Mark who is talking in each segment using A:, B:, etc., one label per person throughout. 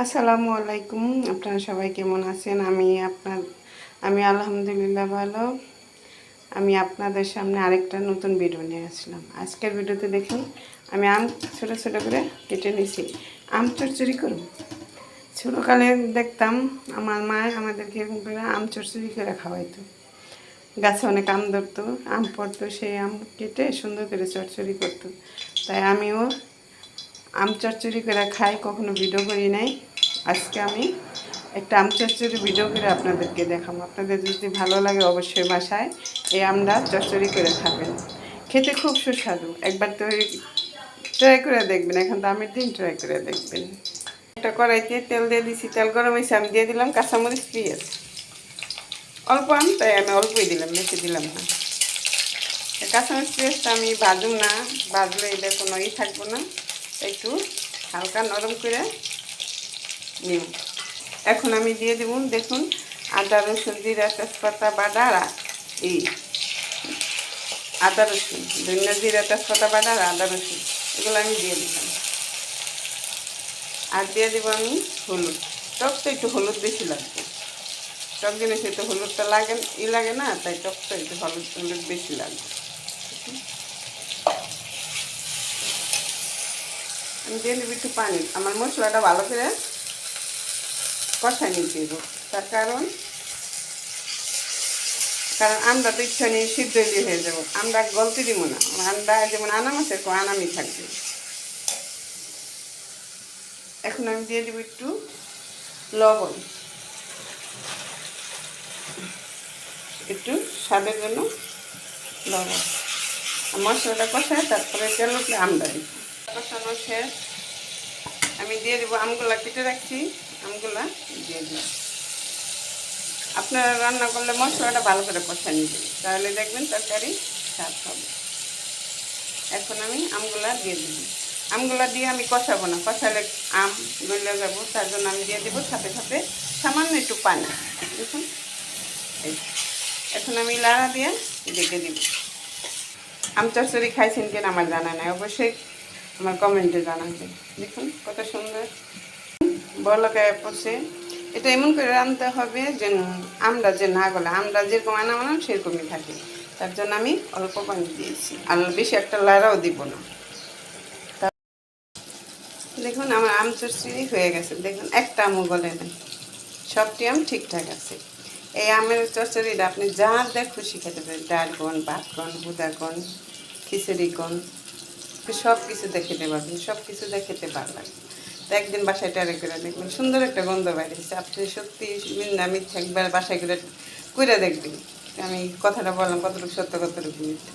A: আসসালামু আলাইকুম। আপনারা সবাই কেমন আছেন? আমি আলহামদুলিল্লাহ ভালো। আমি আপনাদের সামনে আরেকটা নতুন ভিডিও নিয়ে আসলাম। আজকের ভিডিওতে দেখুন, আমি আম ছোটো ছোটো করে কেটে নিয়েছি। আম চচ্চড়ি করব। ছোটোকালে দেখতাম আমার মা আমাদেরকে এরকম করে আম চচ্চড়ি করে খাওয়াইতো। গাছে অনেক আম ধরতো, আম পড়তো, সেই আম কেটে সুন্দর করে চচ্চড়ি করতো। তাই আমিও আম চচ্চড়ি করে খাই, কখনো ভিডিও করি নাই। আজকে আমি একটা আম চচ্চড়ি ভিডিও করে আপনাদেরকে দেখাবো। আপনাদের যদি ভালো লাগে অবশ্যই বাসায় এই আমটা চচ্চড়ি করে খাবেন, খেতে খুব সুস্বাদু। একবার তৈরি ট্রাই করে দেখবেন, এখন তো আমের দিন, ট্রাই করে দেখবেন। একটা কড়াইতে তেল দিয়ে দিছি, তেল গরম হয়েছে, আমি দিয়ে দিলাম কাঁচামরিচ, পেঁয়াজ। অল্প আম, তাই আমি অল্পই দিলাম, বেশি দিলাম না। কাঁচামরিচ পেঁয়াজটা আমি ভাজুম না, ভাজলে এটা কোনো থাকবো না, একটু হালকা নরম করে নিব। এখন আমি দিয়ে দেব, দেখুন, আদা রসুন জিরা তেজপাতা বাটা, এই আদা রসুন ধনিয়া জিরা তেজপাতা বাটা আর আদা রসুন, এগুলো আমি দিয়ে দিলাম। আর দিয়ে দেবো আমি হলুদ। টক তো একটু হলুদ বেশি লাগবে, টক জিনিস একটু হলুদটা লাগে না, তাই টক তো একটু হলুদ বেশি লাগবে। আমি দিয়ে দেবো একটু পানি। আমার মশলাটা ভালো করে কষাই নিতে দেবো, তার কারণ আমরা তো ইচ্ছা নিয়ে সিদ্ধ দিয়ে হয়ে যাবো, আমরা গলতে দিব না। আমরা যেমন আনাম আছে, আনামই থাকবে। এখন আমি দিয়ে দেবো একটু লবণ, একটু স্বাদের জন্য লবণ। মশলাটা কষায় তারপরে তেল উঠলে আমটা দিব। কষানো শেষ, আমি দিয়ে দেবো আমগুলা কেটে রাখছি, আমগুলা দিয়ে দিব। আপনারা রান্না করলে মশলাটা ভালো করে কষায় নেবেন, তাহলে দেখবেন তরকারি স্বাদ হবে। এখন আমি আমগুলা দিয়ে দিব। আমগুলা দিয়ে আমি কষাবো না, কষালে আম গলে যাব, তার জন্য আমি দিয়ে দেবো সাথে সাথে সামান্য একটু পানি। দেখুন, এখন আমি লাড়া দিয়ে ডেকে দিব। আম চচ্চড়ি খাইছেন কিনা আমার জানা নাই, অবশ্যই আমার কমেন্টে জানাবেন। দেখুন কত সুন্দর বলকে পড়ছে। এটা এমন করে রাঁধতে হবে যে আমরা যে না গলে, আমরা যেরকম আনাম সেরকমই থাকে। তার জন্য আমি অল্প পানি দিয়েছি, আর বেশি একটা লাড়াও দিব না। দেখুন আমার আম চচ্চড়ি হয়ে গেছে। দেখুন একটা আমও গলে নেই, সবটি আম ঠিকঠাক আছে। এই আমের চচ্চড়িটা আপনি যা দেখ খুশি খেতে পারেন, ডাল কোন, ভাত কোন, ভুদা কোন, খিচুড়ি কোন, সব কিছুতে খেতে পারবেন, সব কিছুতে খেতে ভালো লাগে। তো একদিন বাসায় ট্রাই করে দেখবেন, সুন্দর একটা গন্ধ বাইরেছে। আপনি সত্যি মিথ্যা একবার বাসায় করে দেখবেন। আমি কথাটা বললাম কতটুকু সত্য কতটুকু মিথ্যা।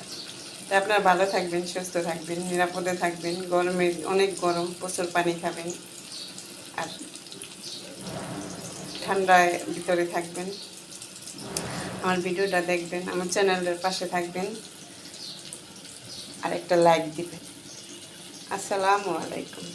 A: তো আপনারা ভালো থাকবেন, সুস্থ থাকবেন, নিরাপদে থাকবেন। গরমে অনেক গরম, প্রচুর পানি খাবেন, আর ঠান্ডায় ভিতরে থাকবেন। আমার ভিডিওটা দেখবেন, আমার চ্যানেলের পাশে থাকবেন, আর একটা লাইক দিবেন। আসসালামু আলাইকুম।